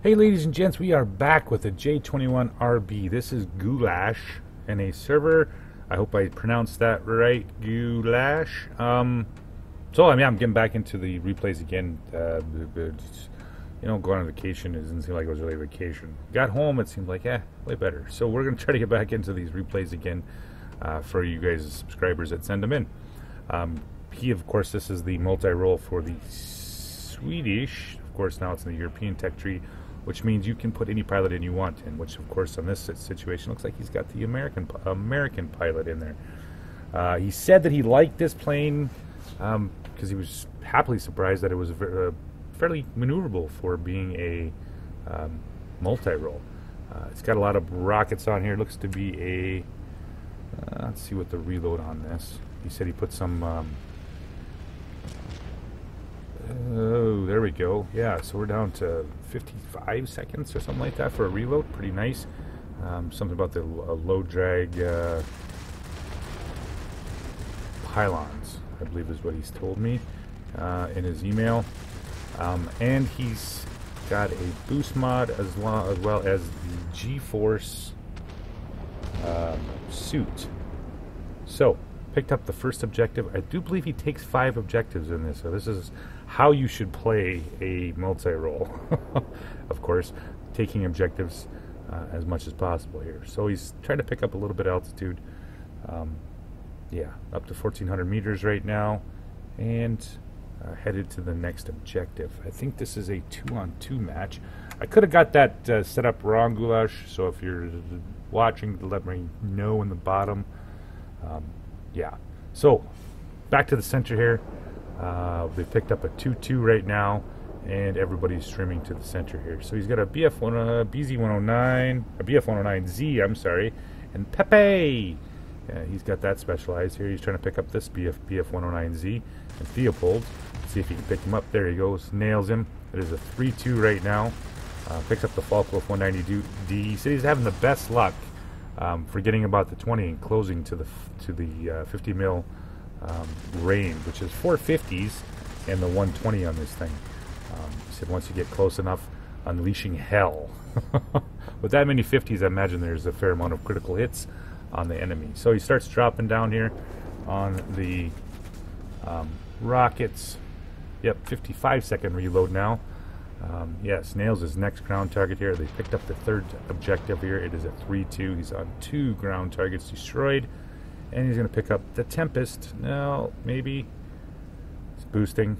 Hey ladies and gents, we are back with the J21RB. This is Goolash and a server. I hope I pronounced that right, Goolash. I'm getting back into the replays again. Going on vacation, it doesn't seem like it was really a vacation. Got home, it seemed like, way better. So we're going to try to get back into these replays again for you guys, subscribers that send them in. Of course, this is the multi-role for the Swedish. Of course, now it's in the European tech tree, which means you can put any pilot in you want in, which of course on this situation looks like he's got the American pilot in there. He said that he liked this plane because he was happily surprised that it was fairly maneuverable for being a multi-role. It's got a lot of rockets on here. Looks to be a let's see what the reload on this. He said he put some oh, there we go. Yeah, so we're down to 55 seconds or something like that for a reload. Pretty nice. Something about the low drag pylons, I believe is what he's told me in his email. And he's got a boost mod as well as the G-Force suit. So, picked up the first objective. I do believe he takes 5 objectives in this, so this is how you should play a multi-role. Of course, taking objectives as much as possible here. So he's trying to pick up a little bit of altitude. Yeah, up to 1,400 meters right now, and headed to the next objective. I think this is a 2-on-2 match. I could have got that set up wrong, Goulash, so if you're watching, let me know in the bottom. Yeah, so back to the center here. They picked up a 2-2 right now, and everybody's trimming to the center here. So he's got a BZ-109, a BF-109Z, I'm sorry, and Pepe. Yeah, he's got that specialized here. He's trying to pick up this BF-109Z and Theopold. Let's see if he can pick him up. There he goes, nails him. It is a 3-2 right now. Picks up the Falkwolf 190D. He said he's having the best luck. Forgetting about the 20 and closing to the 50 mil range, which is 450s and the 120 on this thing. He said once you get close enough, unleashing hell. With that many 50s, I imagine there's a fair amount of critical hits on the enemy. So he starts dropping down here on the rockets. Yep, 55-second reload now. Yes, nails his next ground target here. They picked up the third objective here. It is a 3-2. He's on 2 ground targets destroyed. And he's going to pick up the Tempest. No, maybe. It's boosting.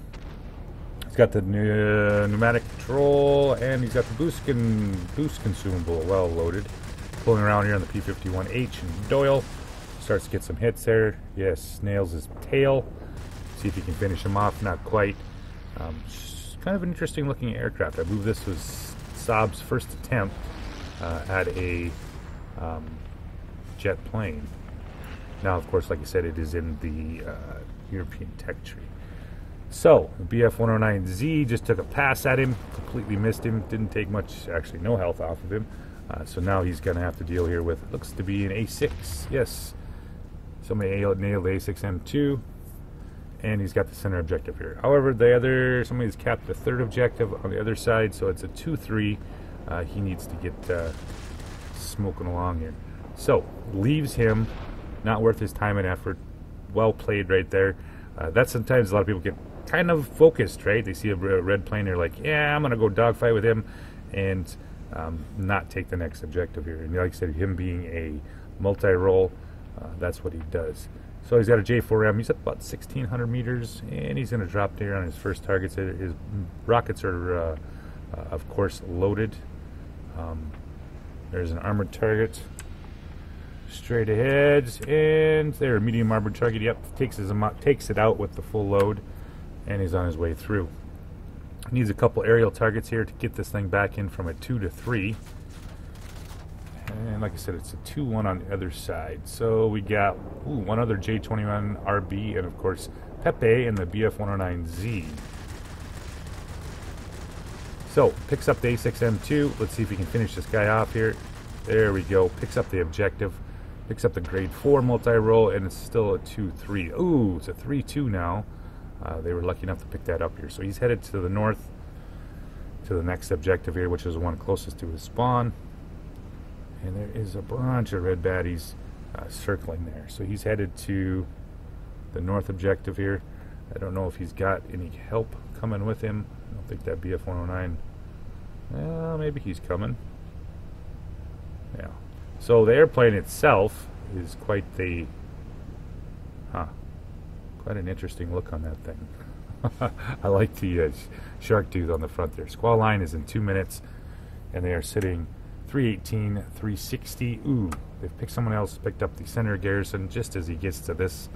He's got the pneumatic control, and he's got the boost consumable well loaded. Pulling around here on the P-51H, and Doyle starts to get some hits there. Yes, nails his tail. See if he can finish him off. Not quite. Kind of an interesting looking aircraft. I believe this was Saab's first attempt at a jet plane. Now, of course, like I said, it is in the European tech tree. So, the BF-109Z just took a pass at him, completely missed him, didn't take much, actually no health off of him. So now he's going to have to deal here with, looks to be an A6, yes. Somebody nailed the A6M2. And he's got the center objective here. However, somebody's capped the third objective on the other side, so it's a 2-3. He needs to get smoking along here. So, leaves him, not worth his time and effort. Well played right there. That's sometimes a lot of people get kind of focused, right? They see a red plane, they're like, yeah, I'm going to go dogfight with him, and not take the next objective here. And like I said, him being a multi-role, that's what he does. So he's got a J4M. He's at about 1,600 meters, and he's going to drop there on his first targets. His rockets are, of course, loaded. There's an armored target straight ahead, and there, a medium armored target. Yep, takes it out with the full load, and he's on his way through. Needs a couple aerial targets here to get this thing back in from a 2 to 3. And like I said, it's a 2-1 on the other side. So we got one other J21RB, and of course Pepe and the BF-109Z. So picks up the A6M2. Let's see if he can finish this guy off here. There we go. Picks up the objective. Picks up the grade 4 multi-role, and it's still a 2-3. Ooh, it's a 3-2 now. They were lucky enough to pick that up here. So he's headed to the north to the next objective here, which is the one closest to his spawn. And there is a bunch of red baddies circling there. So he's headed to the north objective here. I don't know if he's got any help coming with him. I don't think that BF-109. Well, maybe he's coming. Yeah. So the airplane itself is quite the... quite an interesting look on that thing. I like the shark tooth on the front there. Squall line is in 2 minutes, and they are sitting 318, 360. Ooh, they've picked someone else, picked up the center garrison just as he gets to this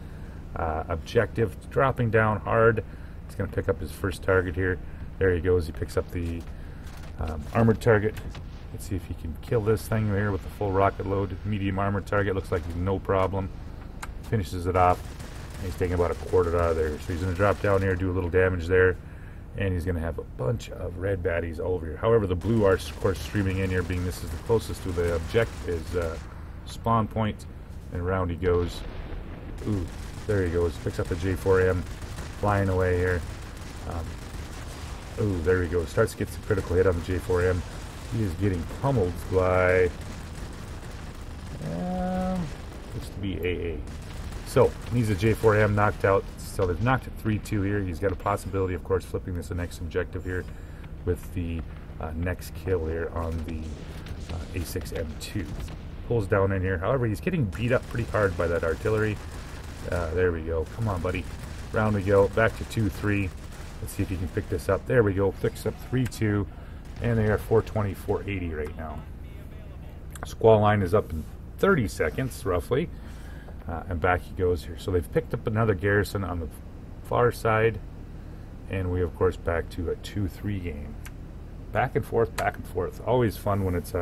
objective. Dropping down hard. He's going to pick up his first target here. There he goes. He picks up the armored target. Let's see if he can kill this thing here with the full rocket load. Medium armored target. Looks like he's no problem. Finishes it off. He's taking about a quarter out of there. So he's going to drop down here, do a little damage there. And he's going to have a bunch of red baddies all over here. However, the blue are, of course, streaming in here, being this is the closest to the his spawn point. And around he goes. Ooh, there he goes. Picks up the J4M. Flying away here. Ooh, there he goes. Starts to get some critical hit on the J4M. He is getting pummeled by... looks to be AA. So, needs a J4M knocked out. So they've knocked it 3-2 here. He's got a possibility, of course, flipping this the next objective here with the next kill here on the A6M2. Pulls down in here. However, he's getting beat up pretty hard by that artillery. There we go. Come on, buddy. Round we go. Back to 2-3. Let's see if he can pick this up. There we go. Picks up 3-2. And they are 420, 480 right now. Squall line is up in 30 seconds, roughly. And back he goes here. So they've picked up another garrison on the far side. And we, of course, back to a 2-3 game. Back and forth, back and forth. Always fun when it's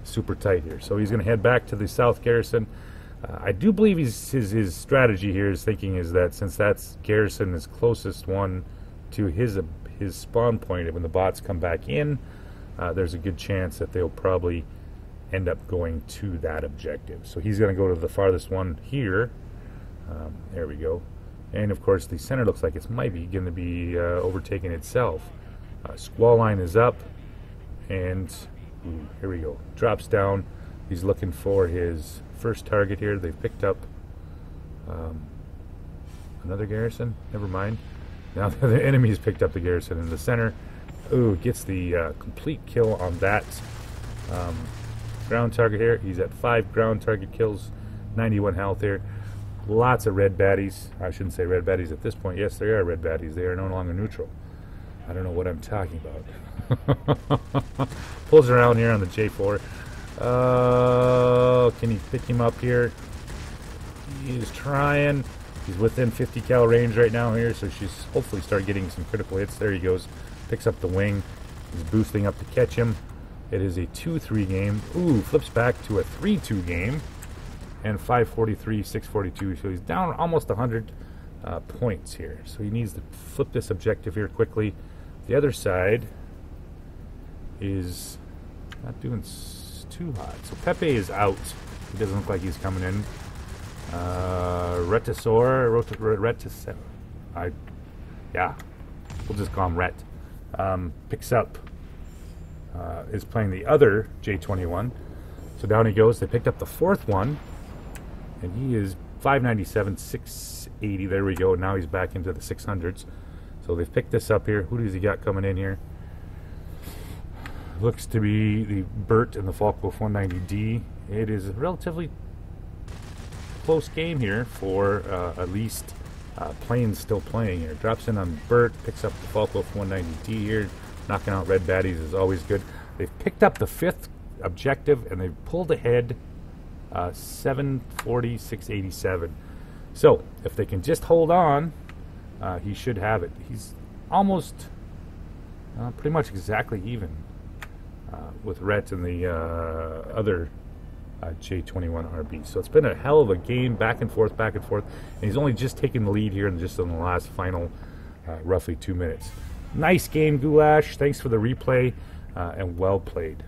super tight here. So he's going to head back to the south garrison. I do believe his strategy here is thinking is that since that's garrison is closest one to his spawn point, when the bots come back in, there's a good chance that they'll probably end up going to that objective. So he's going to go to the farthest one here. There we go. And of course the center looks like it's might be going to be overtaking itself. Squall line is up, and here we go. Drops down. He's looking for his first target here. They've picked up another garrison. Never mind. Now the enemy has picked up the garrison in the center. Ooh, gets the complete kill on that ground target here. He's at 5 ground target kills, 91 health here. Lots of red baddies. I shouldn't say red baddies at this point. Yes, they are red baddies. They are no longer neutral. I don't know what I'm talking about. Pulls around here on the J4. Can he pick him up here? He's trying. He's within 50 cal range right now here, so she's hopefully start getting some critical hits. There he goes. Picks up the wing. He's boosting up to catch him. It is a 2-3 game. Ooh, flips back to a 3-2 game. And 543, 642. So he's down almost 100 points here. So he needs to flip this objective here quickly. The other side is not doing too hot. So Pepe is out. He doesn't look like he's coming in. Retisor, yeah, we'll just call him Ret. Picks up, is playing the other J21. So down he goes. They picked up the fourth one, and he is 597, 680. There we go. Now he's back into the 600s. So they've picked this up here. Who does he got coming in here? Looks to be the Burt and the Falkwolf 190D. It is a relatively close game here for at least planes still playing here. Drops in on Burt, picks up the Falkwolf 190D here. Knocking out red baddies is always good. They've picked up the 5th objective, and they've pulled ahead 740, 687. So if they can just hold on, he should have it. He's almost pretty much exactly even with Rhett and the other J21RB. So it's been a hell of a game, back and forth, and he's only just taken the lead here in just in the last final roughly 2 minutes. Nice game, Goulash. Thanks for the replay, and well played.